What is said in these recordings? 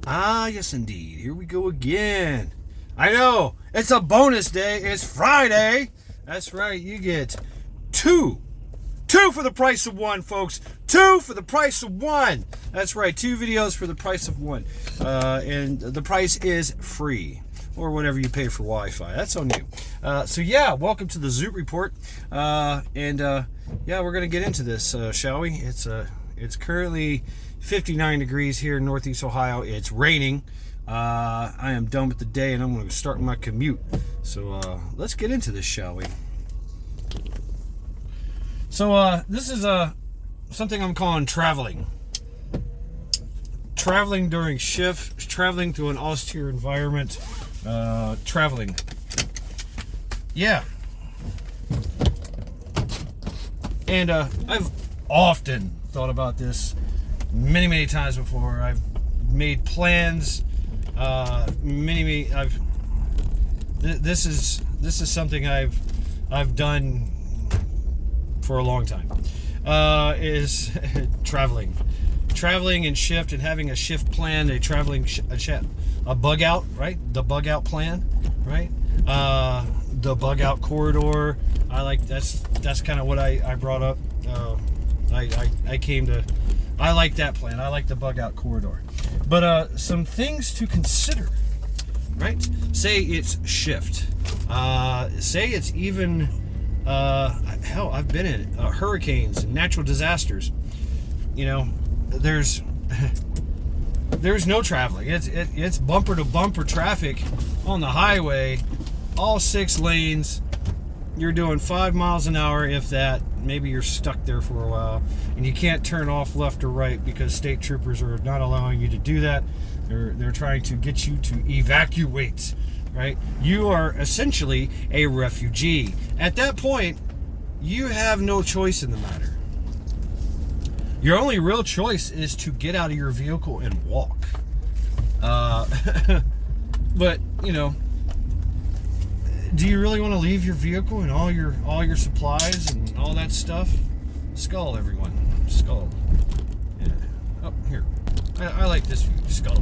Ah, yes, indeed. Here we go again. I know. It's a bonus day. It's Friday. That's right. You get two. Two for the price of one, folks. Two for the price of one. That's right. Two videos for the price of one. And the price is free. Or whatever you pay for Wi-Fi. That's on you. So yeah, welcome to the Zoot Report. Yeah, we're going to get into this, shall we? It's currently 59 degrees here in Northeast Ohio. It's raining. I am done with the day and I'm going to start my commute. So let's get into this, shall we? So this is something I'm calling traveling. Traveling during shift, traveling to an austere environment, traveling. Yeah. And I've often thought about this many times before. I've made plans. This is something I've done for a long time. Is traveling and shift and having a shift plan, a bug out, right? The bug out plan, right? The bug out corridor. That's kind of what I brought up. I like that plan. I like the bug out corridor. But some things to consider, right? Say it's shift. Say it's even hell, I've been in hurricanes and natural disasters. You know, there's no traveling. It's bumper to bumper traffic on the highway, all 6 lanes. You're doing 5 miles an hour, if that. Maybe you're stuck there for a while, and you can't turn off left or right because state troopers are not allowing you to do that. They're trying to get you to evacuate, right? You are essentially a refugee. At that point, you have no choice in the matter. Your only real choice is to get out of your vehicle and walk. But, you know, do you really want to leave your vehicle and all your supplies and all that stuff? Skull, everyone. Skull. Yeah. Oh, here. I like this view. Skull. A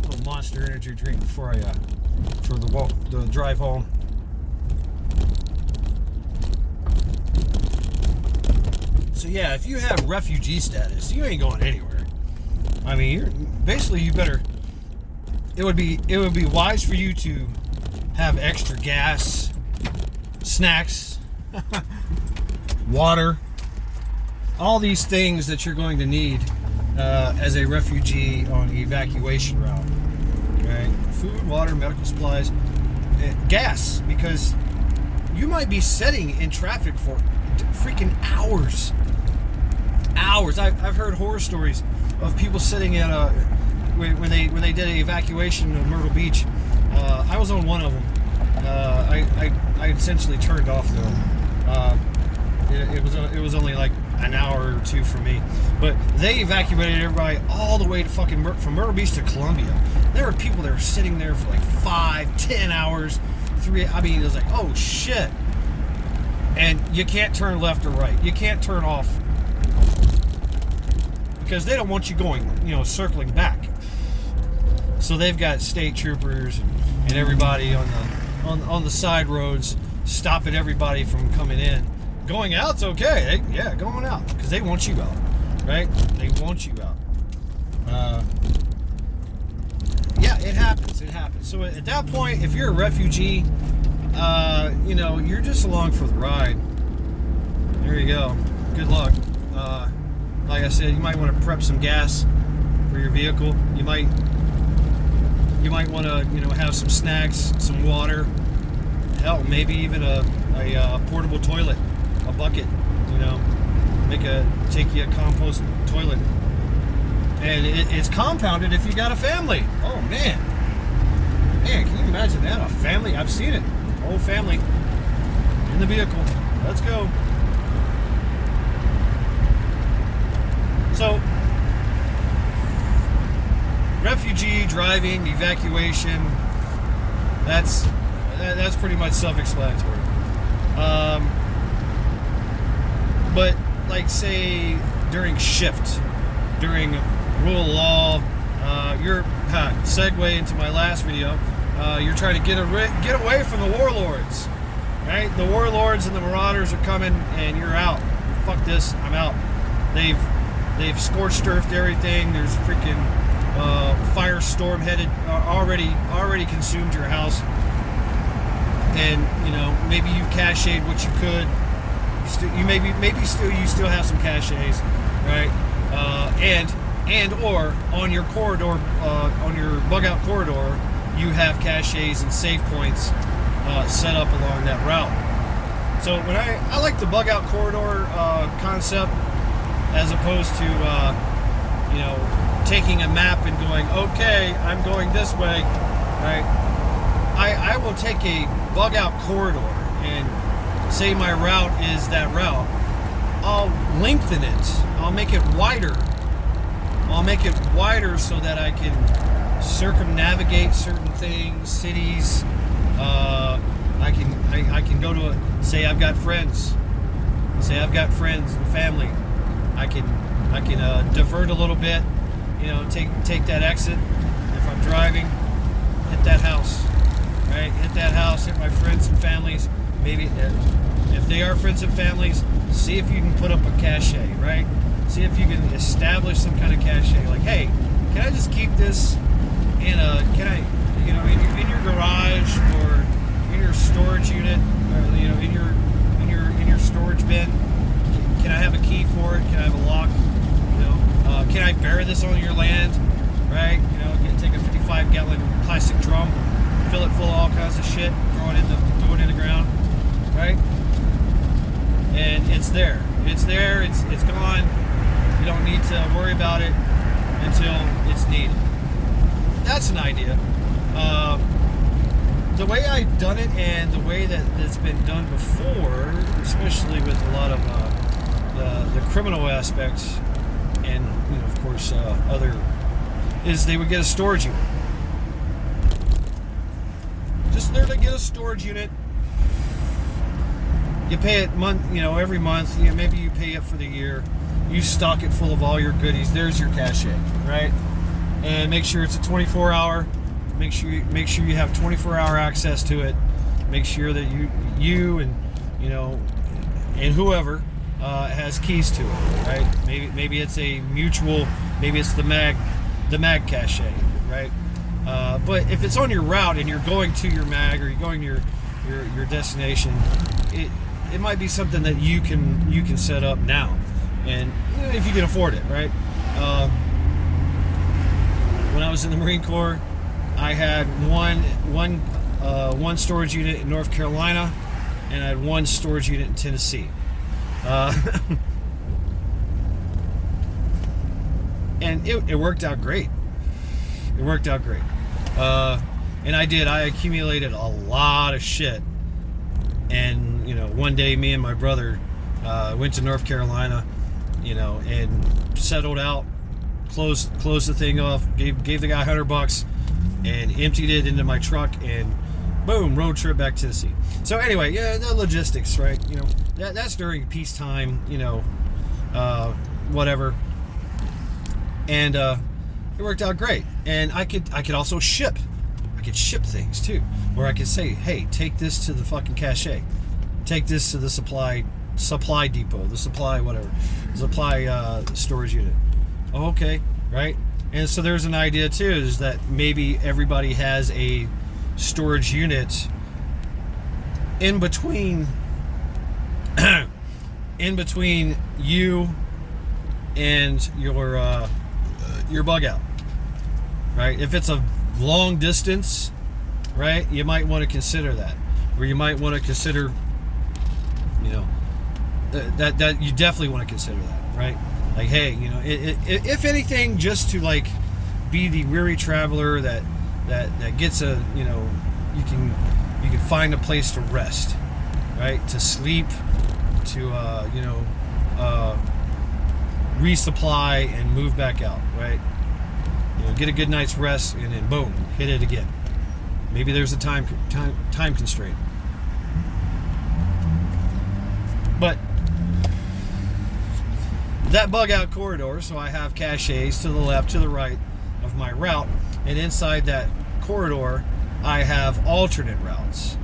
little Monster Energy drink before for the drive home. So yeah, if you have refugee status, you ain't going anywhere. I mean, you better. It would be wise for you to have extra gas, snacks, water, all these things that you're going to need as a refugee on an evacuation route. Right? Food, water, medical supplies, gas, because you might be sitting in traffic for freaking hours. I've heard horror stories of people sitting at when they did an evacuation of Myrtle Beach. I was on one of them. I essentially turned off though. It was only like an hour or two for me, but they evacuated everybody all the way to from Myrtle Beach to Columbia. There were people that were sitting there for like 5-10 hours. It was like, oh shit. And you can't turn left or right. You can't turn off because they don't want you going, circling back. So they've got state troopers and everybody on the side roads stopping everybody from coming in. Going out's okay. Going out because they want you out, right? They want you out. It happens. So at that point, if you're a refugee, you're just along for the ride. There you go. Good luck. Like I said, you might want to prep some gas for your vehicle. You might want to, have some snacks, some water, hell, maybe even a portable toilet, a bucket, take you a compost toilet. And it's compounded if you got a family. Oh, man, can you imagine that? A family, I've seen it, whole family in the vehicle. Let's go. So, refugee, driving, evacuation, that's pretty much self-explanatory. But like say during shift, during rule of law, bigger segue into my last video. You're trying to get away from the warlords, right? The warlords and the marauders are coming, and you're out. Fuck this, I'm out. They've scorched earthed everything. There's freaking firestorm headed, already consumed your house, and you know, maybe you cached what you could. You still have some caches, right? And or on your corridor, on your bug out corridor, you have caches and save points set up along that route. So when I like the bug out corridor concept, as opposed to you know, taking a map and going, okay, I'm going this way, right? I will take a bug out corridor and say my route is that route. I'll lengthen it. I'll make it wider. So that I can circumnavigate certain things, cities. I can go to say I've got friends and family. I can divert a little bit, you know, take that exit. If I'm driving, hit that house, right? Hit that house, hit my friends and families. Maybe if they are friends and families, see if you can put up a cache, right? See if you can establish some kind of cache. Like, hey, can I just keep this in a, can I, you know, in your garage or in your storage unit, or, you know, in your storage bin? Can I have a key for it? Can I have a lock? You know, can I bury this on your land? Right? You know, take a 55-gallon plastic drum, fill it full of all kinds of shit, throw it in the ground, right? And it's there. It's gone. You don't need to worry about it until it's needed. That's an idea. The way I've done it and the way that it's been done before, especially with a lot of the criminal aspects, and you know, of course, is they would get a storage unit. Just there to get a storage unit. You pay it every month. You know, maybe you pay it for the year. You stock it full of all your goodies. There's your cache, right? And make sure it's a 24-hour. Make sure you have 24-hour access to it. Make sure that you and you know, and whoever has keys to it, right? Maybe it's a mutual. Maybe it's the mag cache, right? But if it's on your route and you're going to your mag or you're going to your destination, it might be something that you can set up now, and if you can afford it, right? When I was in the Marine Corps, I had one storage unit in North Carolina, and I had one storage unit in Tennessee. And it worked out great. And I accumulated a lot of shit. And, you know, one day me and my brother went to North Carolina, you know, and settled out, closed the thing off, gave the guy $100 and emptied it into my truck, and boom, road trip back to Tennessee. So anyway, yeah, the logistics, right? You know, that's during peacetime, you know, whatever. And it worked out great. And I could also ship. I could ship things too, where I could say, hey, take this to the fucking cache, take this to the supply depot, the supply storage unit. Oh, okay, right? And so there's an idea too, is that maybe everybody has a storage unit in between you and your bug out, right? If it's a long distance, right, you might want to consider that, or you might want to consider, you know, that you definitely want to consider that, right? Like, hey, you know, if anything, just to like be the weary traveler that gets a, you know, you can find a place to rest, right? To sleep, to you know, resupply and move back out, right? You know, get a good night's rest and then boom, hit it again. Maybe there's a time constraint, but that bug out corridor, so I have caches to the left, to the right of my route, and inside that corridor, I have alternate routes.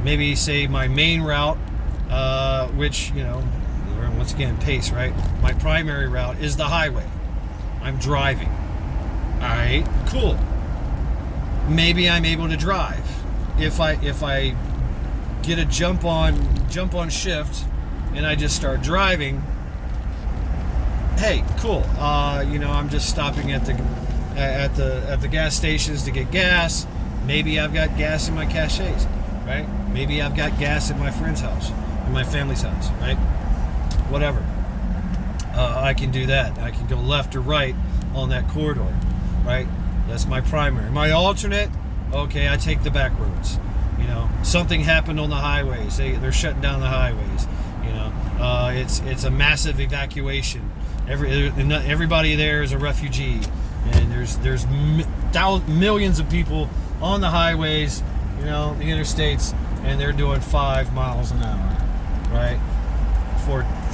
Maybe say my main route, which, you know, once again, pace, right? My primary route is the highway. I'm driving. All right, cool. Maybe I'm able to drive. If I get a jump on Shft and I just start driving, hey, cool. You know, I'm just stopping at the gas stations to get gas. Maybe I've got gas in my caches, right? Maybe I've got gas in my friend's house, in my family's house, right? Whatever. I can do that. I can go left or right on that corridor, right? That's my primary. My alternate, okay, I take the back roads. You know, something happened on the highways. They're shutting down the highways. You know, it's a massive evacuation. Everybody there is a refugee, and there's millions of people on the highways, you know, the interstates, and they're doing 5 miles an hour, right?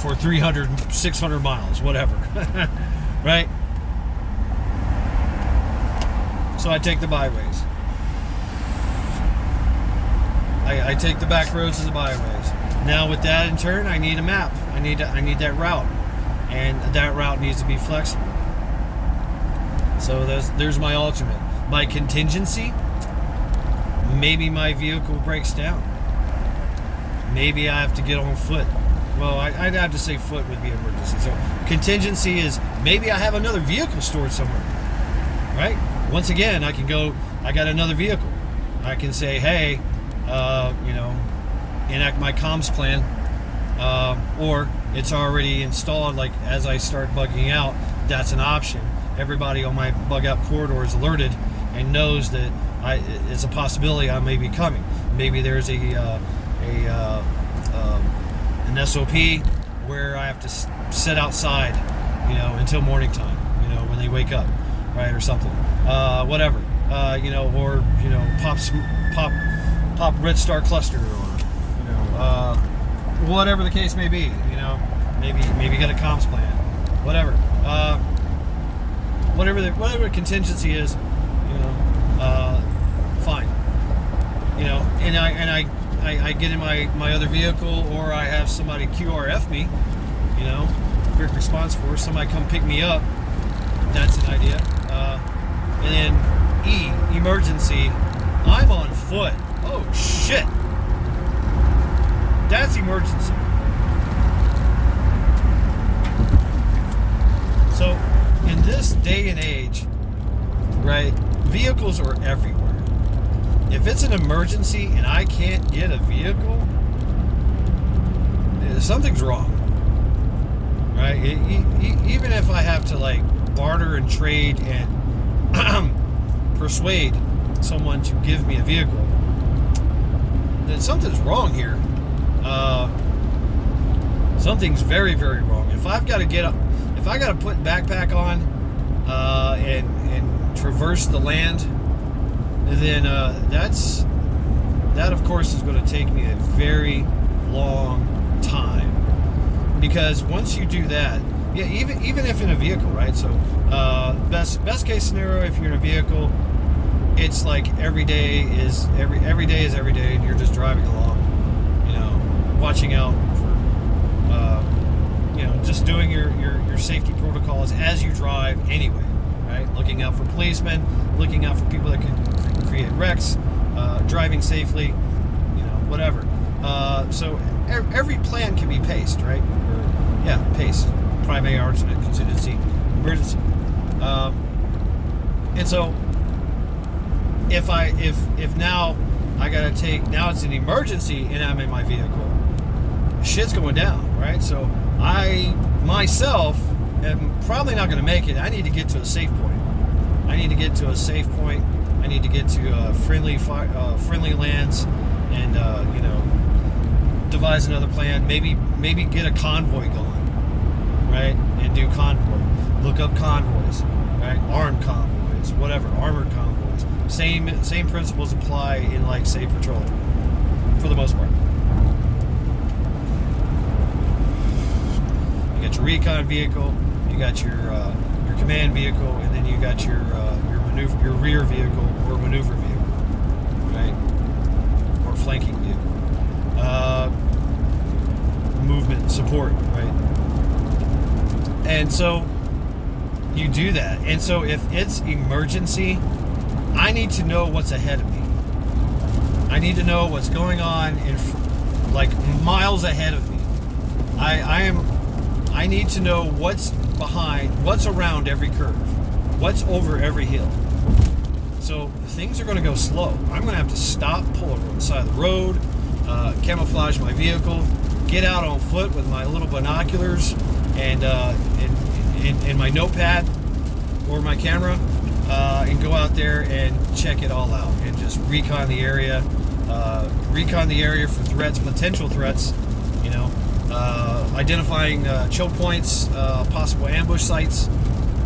For 300, 600 miles, whatever, right? So I take the byways. I take the back roads and the byways. Now with that in turn, I need a map. I need that route, and that route needs to be flexible. So there's my alternate. My contingency, maybe my vehicle breaks down. Maybe I have to get on foot. Well, I'd have to say foot would be an emergency. So contingency is maybe I have another vehicle stored somewhere, right? Once again, I can go, I got another vehicle. I can say, hey, you know, enact my comms plan, or it's already installed. Like as I start bugging out, that's an option. Everybody on my bug out corridor is alerted and knows that it's a possibility I may be coming. Maybe there's an SOP where I have to sit outside, you know, until morning time, you know, when they wake up, right, or something, whatever, you know, or, you know, pop Red Star cluster, or, you know, whatever the case may be, you know, maybe get a comms plan, whatever, whatever the contingency is, you know, fine, you know, and I get in my other vehicle, or I have somebody QRF me, you know, quick response force, somebody come pick me up. That's an idea. And then E, emergency. I'm on foot. Oh shit. That's emergency. So in this day and age, right, vehicles are everywhere. If it's an emergency and I can't get a vehicle, something's wrong, right? Even if I have to like barter and trade and persuade someone to give me a vehicle, then something's wrong here. Something's very, very wrong. If I've got to get up, if I got to put backpack on and traverse the land, then that of course is going to take me a very long time, because once you do that, yeah, even if in a vehicle, right? So best case scenario, if you're in a vehicle, it's like every day is every day, and you're just driving along, you know, watching out for, you know, just doing your safety protocols as you drive anyway, right? Looking out for policemen, looking out for people that can create wrecks, driving safely, you know, whatever. So every plan can be paced, right? Or, yeah, pace, primary, alternate, contingency, emergency. And so if now I gotta take, now it's an emergency and I'm in my vehicle, shit's going down, right? So I myself am probably not going to make it. I need to get to a safe point. I need to get to friendly lands, and you know, devise another plan. Maybe get a convoy going, right? And do convoy. Look up convoys, right? Armed convoys, whatever, armored convoys. Same principles apply in, like, say, patrol, for the most part. You got your recon vehicle, you got your command vehicle, and then you got your rear vehicle or maneuver vehicle, right? Or flanking vehicle. Movement support, right? And so you do that. And so if it's emergency, I need to know what's ahead of me. I need to know what's going on like miles ahead of me. I need to know what's behind, what's around every curve, what's over every hill. So things are going to go slow. I'm going to have to stop, pull over on the side of the road, camouflage my vehicle, get out on foot with my little binoculars and my notepad or my camera, and go out there and check it all out and just recon the area for threats, potential threats, you know, identifying choke points, possible ambush sites,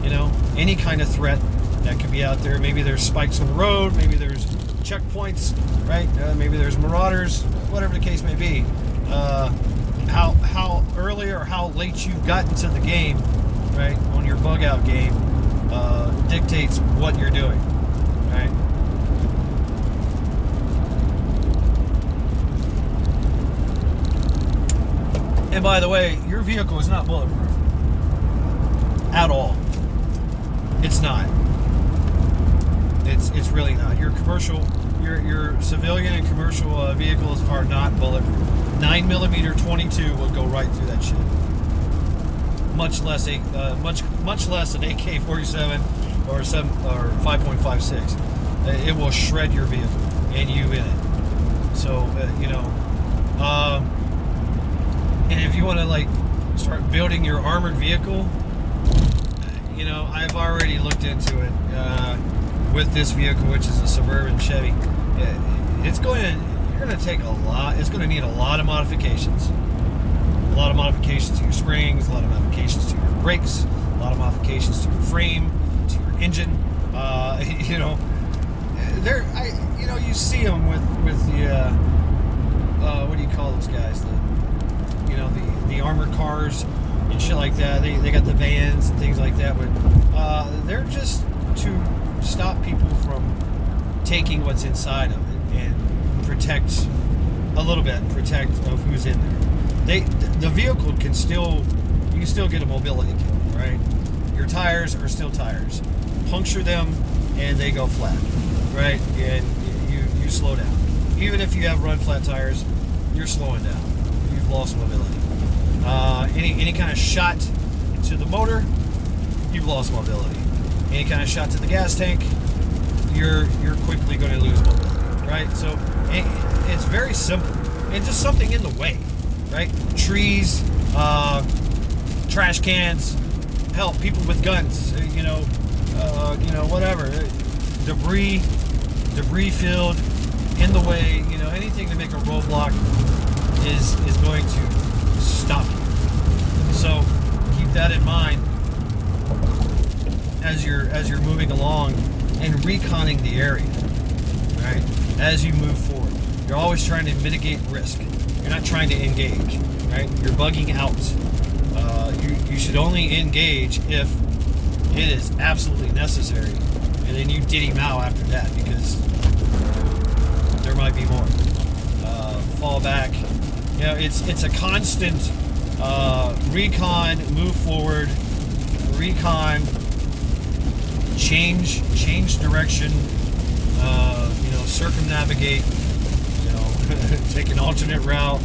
you know, any kind of threat that could be out there. Maybe there's spikes on the road, maybe there's checkpoints, right? Maybe there's marauders, whatever the case may be. How early or how late you've gotten to the game, right, on your bug out game, dictates what you're doing, right? And by the way, your vehicle is not bulletproof at all. It's not. It's really not. Your commercial, your civilian and commercial vehicles are not bulletproof. 9mm 22 will go right through that shit. Much less an AK-47 or 5.56. It will shred your vehicle and you in it. So you know, and if you want to like start building your armored vehicle, you know, I've already looked into it with this vehicle, which is a Suburban Chevy. You're going to take a lot. It's going to need a lot of modifications. A lot of modifications to your springs, a lot of modifications to your brakes, a lot of modifications to your frame, to your engine. You know, you see them with the what do you call those guys? The armored cars and shit like that. They got the vans and things like that, but they're just to stop people from taking what's inside of it and protect a little bit, protect of who's in there. The vehicle you can still get a mobility kill, right? Your tires are still tires. Puncture them and they go flat, right? And you slow down. Even if you have run flat tires, you're slowing down. You've lost mobility. Any kind of shot to the motor, you've lost mobility. Any kind of shot to the gas tank, you're quickly going to lose mobility, right? So it's very simple, and just something in the way, right? Trees, trash cans, hell, people with guns, whatever, debris filled in the way, anything to make a roadblock is going to stop you. So keep that in mind as you're moving along and reconning the area, right? As you move forward, you're always trying to mitigate risk. You're not trying to engage, right? You're bugging out. You should only engage if it is absolutely necessary, and then you ditty mow after that because there might be more. Fall back. It's a constant recon, move forward, recon, change direction, circumnavigate, take an alternate route,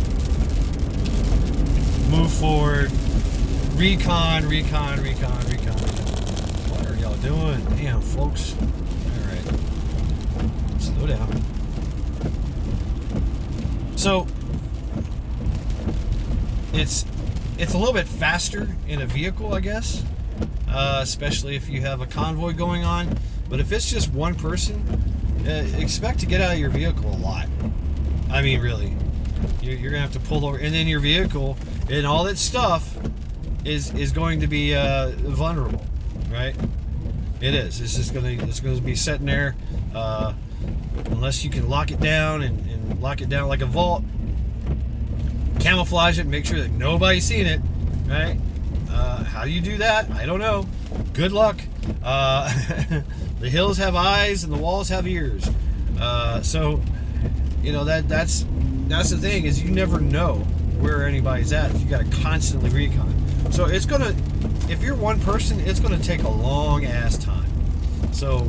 move forward, recon. What are y'all doing? Damn, folks. All right. Slow down. So it's a little bit faster in a vehicle, I guess, especially if you have a convoy going on. But if it's just one person, expect to get out of your vehicle a lot. I mean, really, you're gonna have to pull over, and then your vehicle and all that stuff is going to be vulnerable, right? It is. It's going to be sitting there unless you can lock it down and lock it down like a vault. Camouflage it and make sure that nobody's seen it, right? How do you do that? I don't know. Good luck. The hills have eyes and the walls have ears. So, you know, that's the thing, is you never know where anybody's at. You got to constantly recon. So it's gonna, if you're one person, it's gonna take a long ass time. So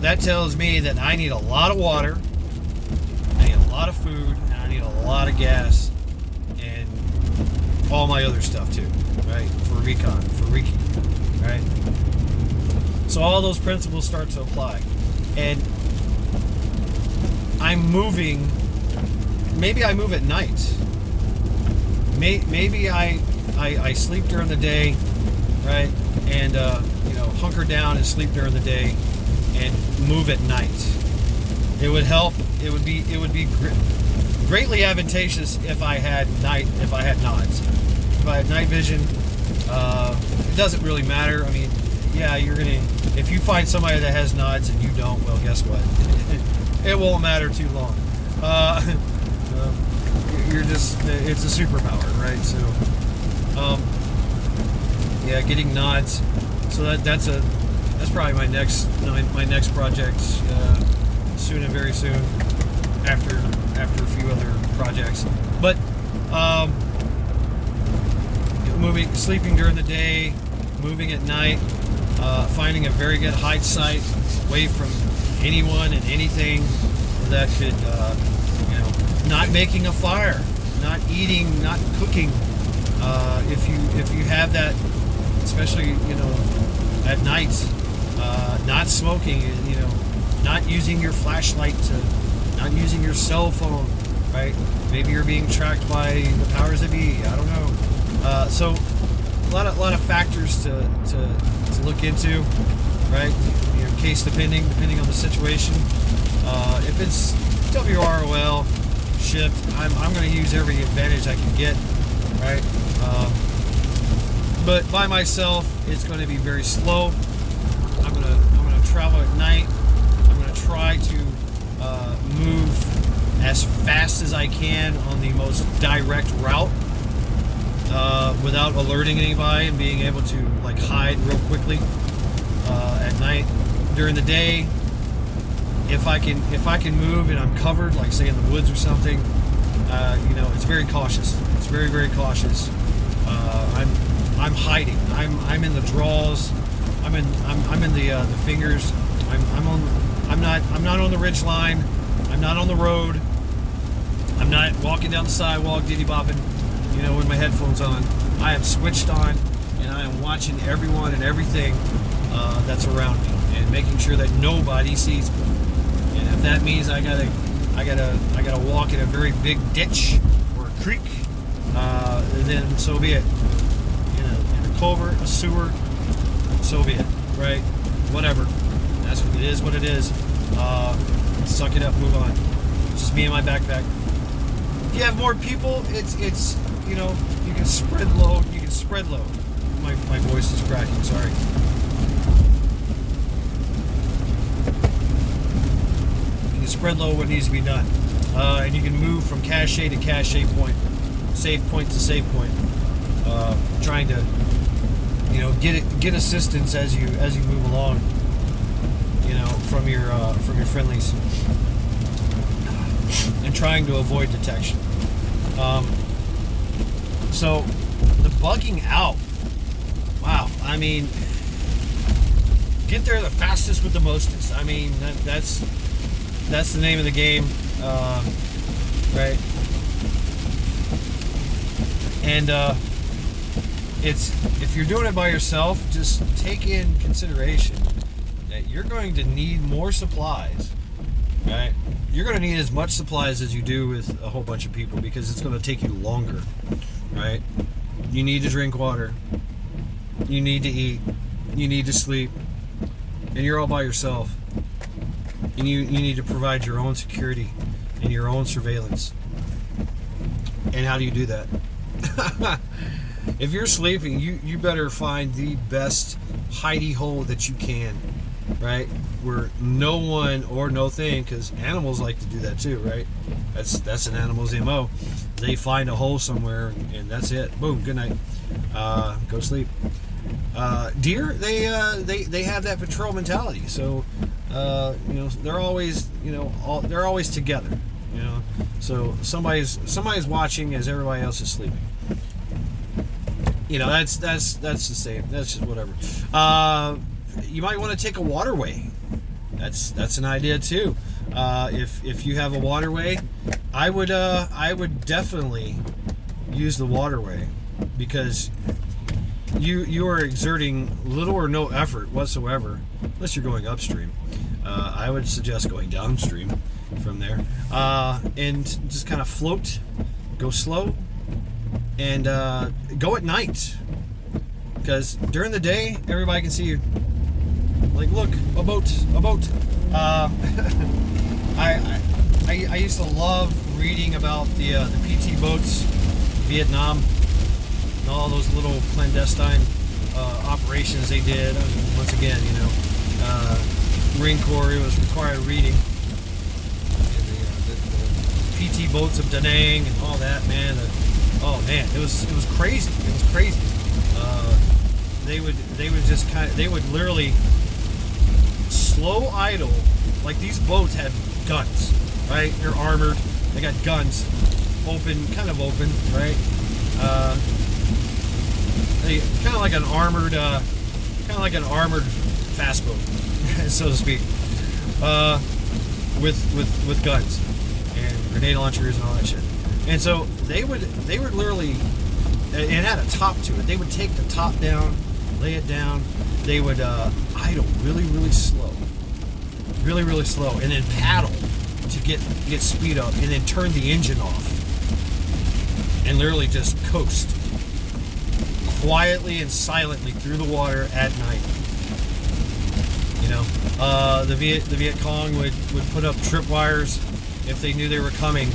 that tells me that I need a lot of water, I need a lot of food, and I need a lot of gas, and all my other stuff too, right? For recon, for recon, right? So all those principles start to apply. And I'm moving, maybe I move at night. Maybe I sleep during the day, right? And, you know, hunker down and sleep during the day and move at night. It would help. It would be greatly advantageous if I had nods. If I had night vision, it doesn't really matter. I mean, yeah, you're gonna, if you find somebody that has nods and you don't, well, guess what? It won't matter too long. You're just, it's a superpower, right? So, yeah, getting nods. So that's probably my next project, soon and very soon, after a few other projects. But sleeping during the day, moving at night, finding a very good hide site away from anyone and anything that could, you know, not making a fire, not eating, not cooking. If you have that, especially, you know, at night, not smoking, you know, not using your flashlight, not using your cell phone, right? Maybe you're being tracked by the powers that be. I don't know. So a lot of factors to look into, right? You know, case depending on the situation. If it's WROL, Shft, I'm going to use every advantage I can get, right? But by myself, it's going to be very slow. I'm gonna travel at night. I'm going to try to move as fast as I can on the most direct route, without alerting anybody, and being able to like hide real quickly at night. During the day, if I can move and I'm covered, like say in the woods or something, you know, it's very cautious. It's very, very cautious. I'm hiding. I'm in the draws. I'm in the fingers. I'm not on the ridge line. I'm not on the road. I'm not walking down the sidewalk diddy bopping, you know, with my headphones on. I am switched on, and I am watching everyone and everything that's around me, and making sure that nobody sees me. And if that means I gotta walk in a very big ditch or a creek, then so be it. In a culvert, a sewer, so be it, right? Whatever. That's what it is. What it is. Suck it up. Move on. It's just me and my backpack. If you have more people, it's you know, you can spread load. You can spread load. My voice is cracking. Sorry. You can spread load what needs to be done, and you can move from cache to cache point, save point to save point, trying to, you know, get assistance as you move along, you know, from your friendlies, and trying to avoid detection. So the bugging out, wow, I mean, get there the fastest with the mostest. I mean, that's the name of the game, right? And it's, if you're doing it by yourself, just take in consideration that you're going to need more supplies, right? You're going to need as much supplies as you do with a whole bunch of people, because it's going to take you longer, right? You need to drink water, you need to eat, you need to sleep, and you're all by yourself. And you need to provide your own security and your own surveillance. And how do you do that? If you're sleeping, you better find the best hidey hole that you can, right? Where no one or no thing, because animals like to do that too, right? That's an animal's MO. They find a hole somewhere and that's it. Boom, good night. Go sleep. Deer, they have that patrol mentality. So they're always they're always together. So somebody's watching as everybody else is sleeping. That's the same. That's just whatever. You might want to take a waterway. That's an idea too. If you have a waterway, I would definitely use the waterway, because you are exerting little or no effort whatsoever, unless you're going upstream. I would suggest going downstream from there, and just kind of float, go slow, and go at night, because during the day everybody can see you. Like, look, a boat. I used to love reading about the PT boats, Vietnam, and all those little clandestine operations they did. Once again, Marine Corps, it was required reading. And the PT boats of Da Nang and all that, man. It was crazy. It was crazy. They would literally slow idle. Like, these boats had guns, right? They're armored. They got guns, kind of open, right? They kind of like an armored fast boat, so to speak, with guns and grenade launchers and all that shit. And so they would literally, it had a top to it. They would take the top down, lay it down. They would idle really slow, really slow, and then paddle to get speed up, and then turn the engine off, and literally just coast quietly and silently through the water at night. The Viet Cong would put up tripwires. If they knew they were coming,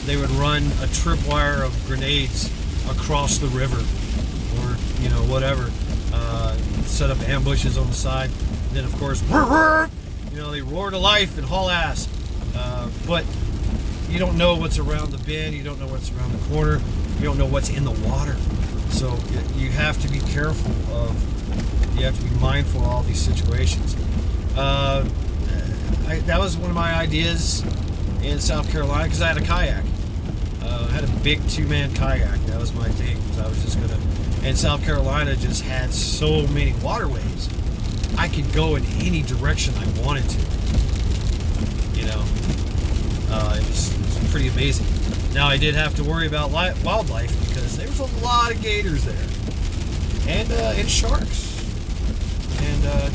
they would run a tripwire of grenades across the river, or whatever. Set up ambushes on the side. And then, of course, they roar to life and haul ass. But you don't know what's around the bend. You don't know what's around the corner. You don't know what's in the water. So you have to be careful you have to be mindful of all these situations. That was one of my ideas in South Carolina, because I had a kayak. I had a big 2-man kayak. That was my thing, because I was just going to... And South Carolina just had so many waterways. I could go in any direction I wanted to. It was pretty amazing. Now, I did have to worry about wildlife, because there was a lot of gators there. And sharks. And, a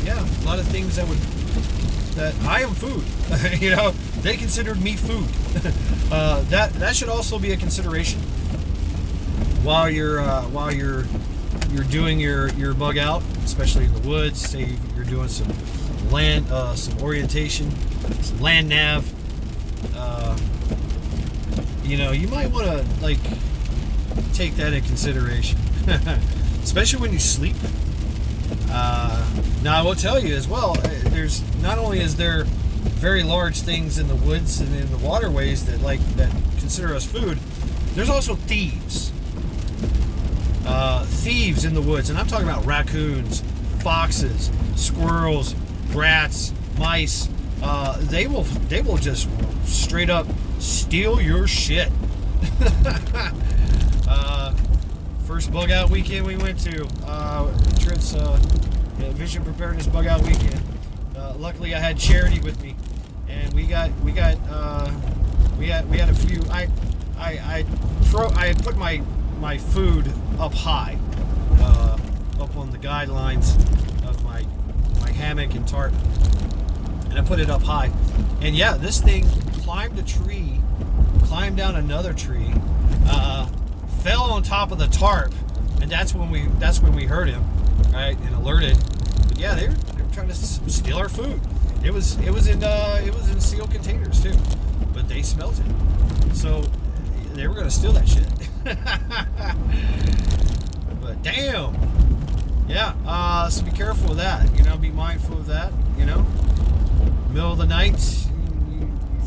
lot of things that I am food. They considered me food. That should also be a consideration while you're doing your bug out, especially in the woods. Say you're doing some some orientation, some land nav. You might want to take that in consideration, especially when you sleep. Now, I will tell you as well, there's not only is there very large things in the woods and in the waterways that consider us food, there's also thieves. Thieves in the woods, and I'm talking about raccoons, foxes, squirrels, rats, mice. They will just straight up steal your shit. First bug out weekend we went to, Trent's Vision Preparedness Bug Out Weekend. Luckily, I had Charity with me, and we had a few. I put my food up high, up on the guidelines of my hammock and tarp, and I put it up high. And yeah, this thing climbed a tree, climbed down another tree, fell on top of the tarp, and that's when we heard him, right, and alerted. But yeah, they were trying to steal our food. It was in sealed containers too, but they smelt it, so they were gonna steal that shit. But damn, yeah. So be careful of that. Be mindful of that. Middle of the night,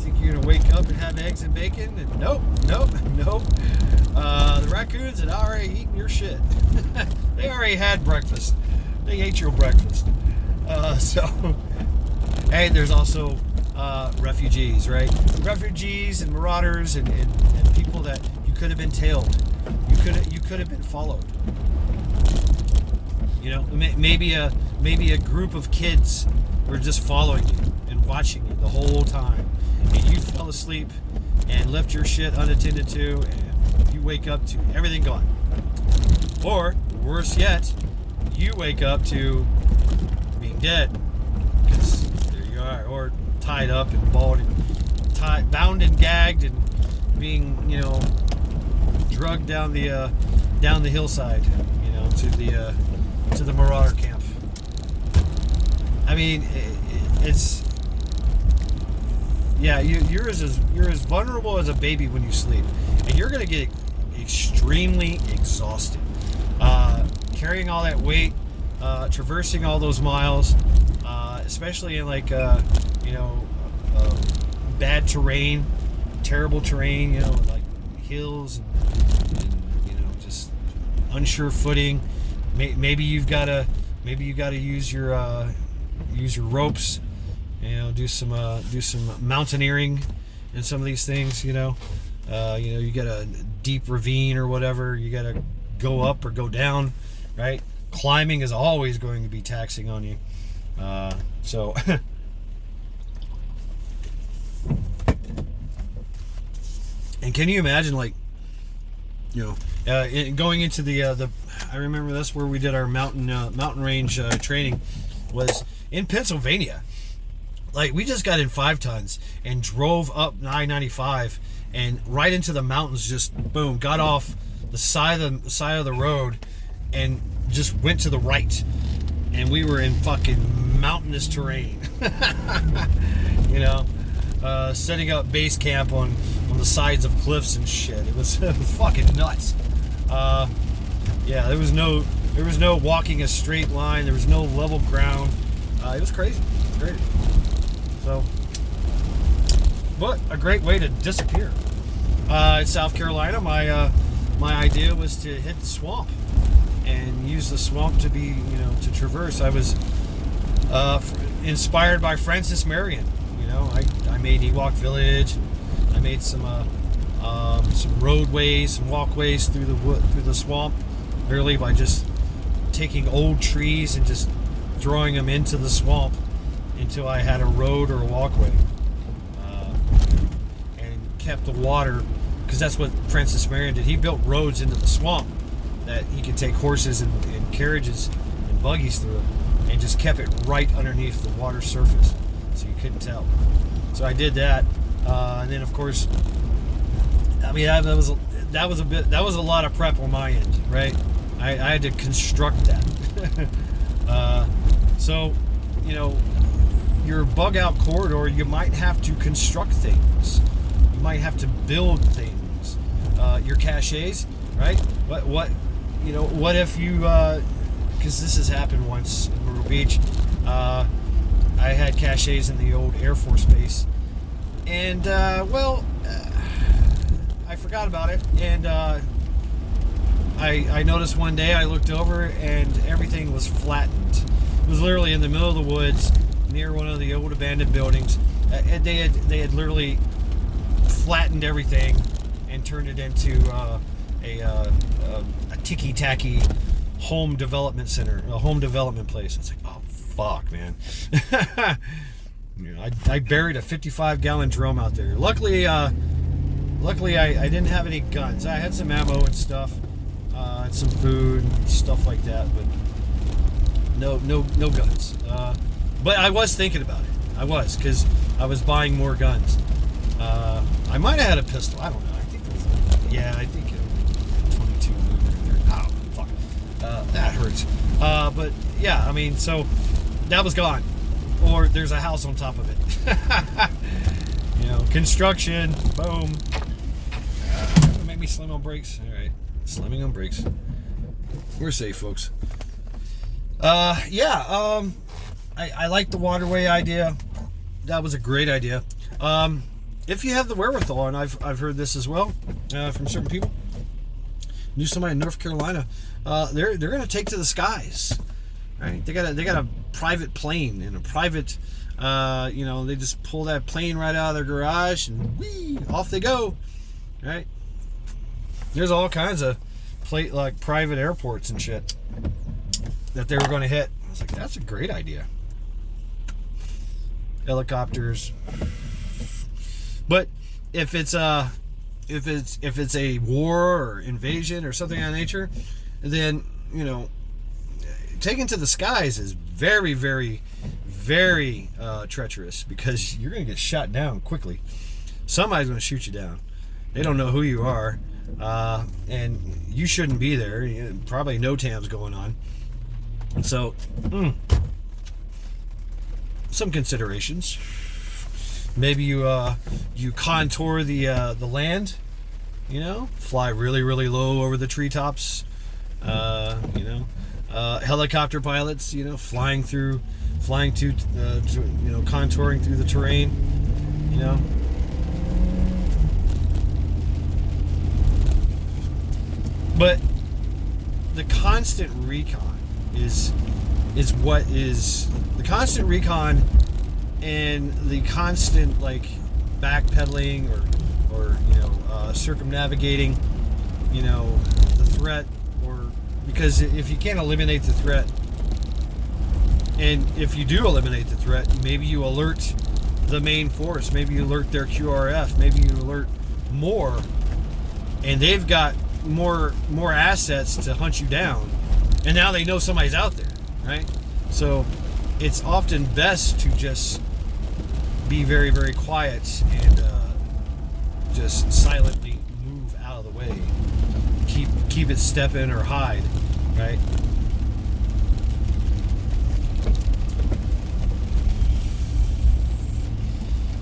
you think you're gonna wake up and have eggs and bacon? And nope. The raccoons had already eaten your shit. They already had breakfast. They ate your breakfast. Hey, there's also refugees, right? Refugees and marauders and people that you could have been tailed. You could have been followed. You know, maybe a group of kids were just following you and watching you the whole time, and you fell asleep and left your shit unattended to, and you wake up to everything gone. Or worse yet, you wake up to being dead, because there you are, or tied up and bound and gagged and being, you know, drugged down the hillside, you know, to the marauder camp. I mean, it's yeah, you're as vulnerable as a baby when you sleep, and you're gonna get extremely exhausted. Carrying all that weight, traversing all those miles, especially in like you know, bad terrain, terrible terrain, you know, like hills and you know, just unsure footing. Maybe you gotta use your ropes, you know, do some mountaineering in some of these things, you know. You got a deep ravine or whatever, you gotta go up or go down, right? Climbing is always going to be taxing on you. So and can you imagine, like, you know, going into the I remember that's where we did our mountain range training, was in Pennsylvania. Like, we just got in 5 tons and drove up I-95 and right into the mountains, just boom, got off the side of the road and just went to the right, and we were in fucking mountainous terrain. You know, setting up base camp on the sides of cliffs and shit. It was fucking nuts. Yeah, there was no walking a straight line. There was no level ground. It was crazy. Great. So, but a great way to disappear. In South Carolina, my idea was to hit the swamp and use the swamp to be, you know, to traverse. I was inspired by Francis Marion. You know, I made Ewok Village. I made some roadways, some walkways through the swamp, literally by just taking old trees and just throwing them into the swamp until I had a road or a walkway, and kept the water, because that's what Francis Marion did. He built roads into the swamp that he could take horses and carriages and buggies through, and just kept it right underneath the water surface, so you couldn't tell. So I did that, and then of course, I mean, that was a lot of prep on my end, right? I had to construct that. So, you know, your bug out corridor, you might have to construct things. You might have to build things. Your caches, right? What you know? What if you? Because this has happened once in Myrtle Beach. I had caches in the old Air Force Base, and I forgot about it, and I noticed one day, I looked over and everything was flattened. It was literally in the middle of the woods near one of the old abandoned buildings. And they had literally flattened everything and turned it into a ticky-tacky home development center, a home development place. It's like, oh fuck, man. You know, I buried a 55-gallon drum out there. Luckily I didn't have any guns. I had some ammo and stuff, and some food and stuff like that, but no guns. But I was thinking about it. I was, because I was buying more guns. I might have had a pistol. I don't know. I think I think 22 Luger there. Oh fuck, that hurts. But yeah, I mean, so that was gone, or there's a house on top of it. You know, construction. Boom. Make me slam on brakes. All right, slamming on brakes. We're safe, folks. I like the waterway idea. That was a great idea. if you have the wherewithal, and I've heard this as well from certain people, knew somebody in North Carolina, they're going to take to the skies, right? They got a private plane and a private, they just pull that plane right out of their garage and whee, off they go, right? There's all kinds of private airports and shit that they were going to hit. I was like, that's a great idea. Helicopters. But if it's a war or invasion or something of that nature, then taking to the skies is very, very, very treacherous, because you're going to get shot down quickly. Somebody's going to shoot you down. They don't know who you are, and you shouldn't be there. Probably no TAMs going on. So, some considerations. Maybe you contour the land, fly really, really low over the treetops. Helicopter pilots, contouring through the terrain, But the constant recon is what is the constant recon, and the constant backpedaling or circumnavigating the threat, or because if you can't eliminate the threat, and if you do eliminate the threat, maybe you alert the main force, maybe you alert their QRF, maybe you alert more, and they've got more assets to hunt you down, and now they know somebody's out there, right? So it's often best to just be very, very quiet and just silently move out of the way. Keep it stepping or hide, right?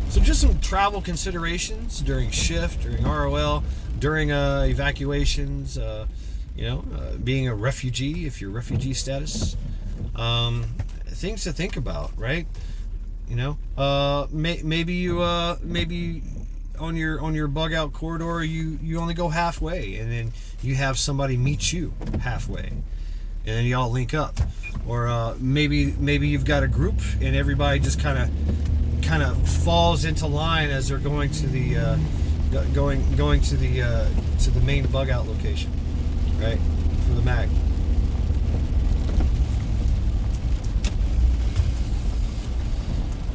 So just some travel considerations during shift, during ROL, during evacuations, being a refugee, if you're refugee status, things to think about, right? Maybe on your bug out corridor, you only go halfway, and then you have somebody meet you halfway, and then y'all link up. Or maybe you've got a group and everybody just kind of falls into line as they're going to the to the main bug out location, right, for the mag.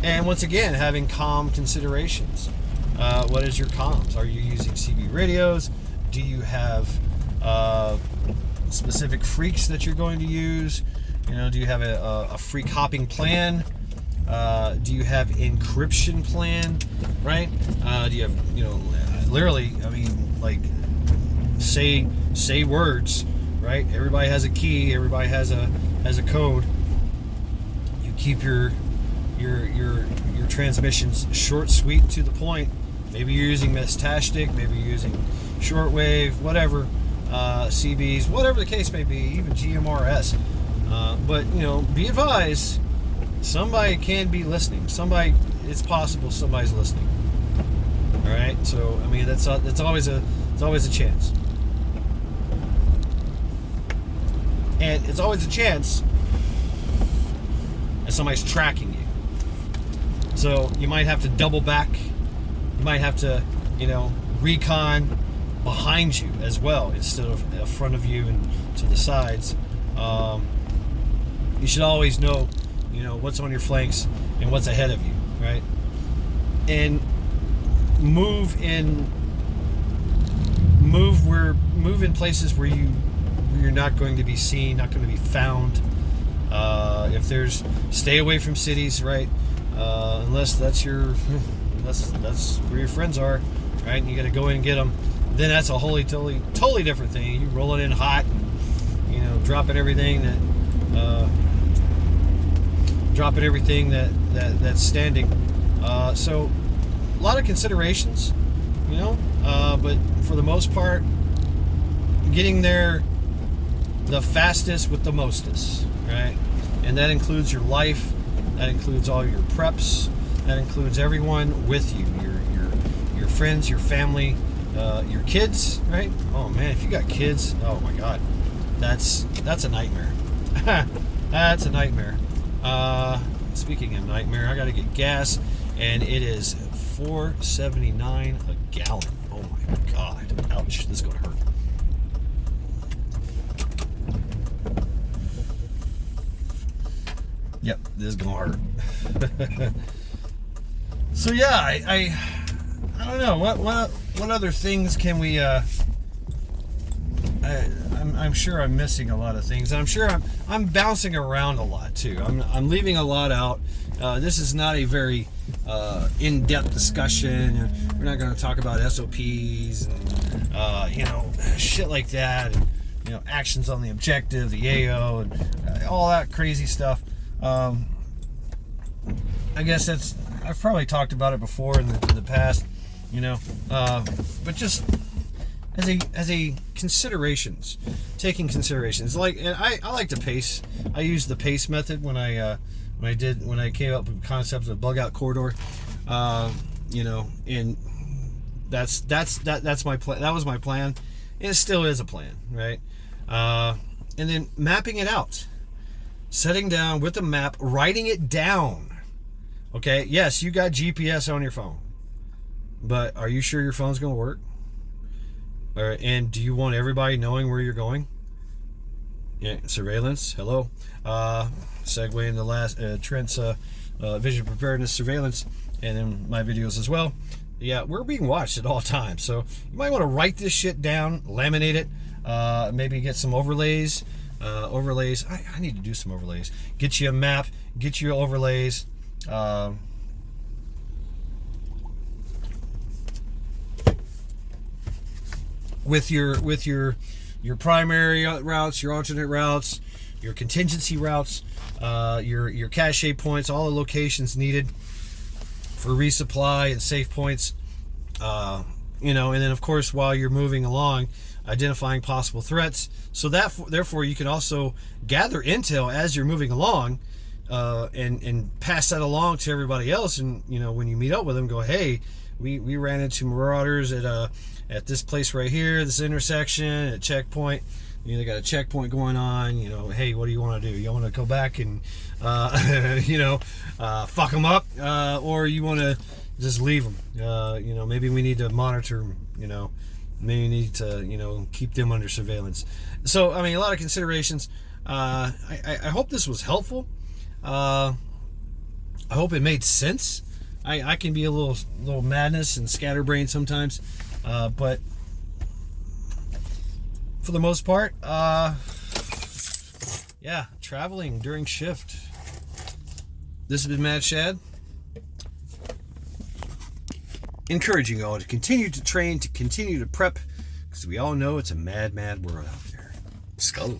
And once again, having comm considerations. What is your comms? Are you using CB radios? Do you have specific freaks that you're going to use? Do you have a freak hopping plan? Do you have encryption plan? Right? Do you have, literally, say words, right? Everybody has a key. Everybody has a code. You keep your transmissions short, sweet, to the point. Maybe you're using Mestastic, maybe you're using shortwave, whatever, CBs, whatever the case may be, even GMRS. But be advised, somebody can be listening. It's possible somebody's listening. All right, so that's always a chance, and it's always a chance that somebody's tracking you. So you might have to double back. You might have to, recon behind you as well instead of in front of you and to the sides. You should always know, what's on your flanks and what's ahead of you, right? And move in places where you're not going to be seen, not going to be found. Stay away from cities, right? Unless that's where your friends are, right? And you got to go in and get them. Then that's a totally different thing. You rolling in hot, and, dropping everything that's standing. So a lot of considerations, but for the most part, getting there the fastest with the mostest, right? And that includes your life. That includes all your preps. That includes everyone with you, your friends, your family, your kids, right? Oh man, if you got kids, oh my God, that's a nightmare. That's a nightmare. Speaking of nightmare, I got to get gas, and it is $4.79 a gallon. Oh my God, ouch! This is gonna hurt. Yep, this is gonna hurt. So yeah, I don't know what other things can we. I'm sure I'm missing a lot of things. I'm sure I'm bouncing around a lot too. I'm leaving a lot out. This is not a very in-depth discussion. We're not going to talk about SOPs and shit like that, and actions on the objective, the AO, and all that crazy stuff. I guess I've probably talked about it before in the past, but just as a considerations, taking considerations, like, and I like to pace. I used the pace method when I came up with the concept of bug out corridor, and that's my plan. That was my plan, and it still is a plan, right? And then mapping it out, setting down with the map, writing it down. Okay, yes, you got GPS on your phone, but are you sure your phone's going to work? And do you want everybody knowing where you're going? Yeah, surveillance. Hello. Segue into last Trent's vision preparedness surveillance, and then my videos as well. Yeah, we're being watched at all times, so you might want to write this shit down, laminate it, maybe get some overlays. I need to do some overlays. Get you a map. Get you overlays. With your primary routes, your alternate routes, your contingency routes, your cache points, all the locations needed for resupply and safe points, and then of course while you're moving along, identifying possible threats. So therefore you can also gather intel as you're moving along, and pass that along to everybody else. And when you meet up with them, go, hey, we ran into marauders at this place right here, this intersection, at checkpoint. They got a checkpoint going on. Hey, what do you want to do? You want to go back and fuck them up, or you want to just leave them? Maybe we need to monitor them. Maybe we need to keep them under surveillance. So I mean, a lot of considerations. I hope this was helpful. I hope it made sense. I can be a little madness and scatterbrained sometimes, but for the most part, yeah, traveling during shift. This has been Mad Shad, encouraging you all to continue to train, to continue to prep, because we all know it's a mad, mad world out there. Let's go.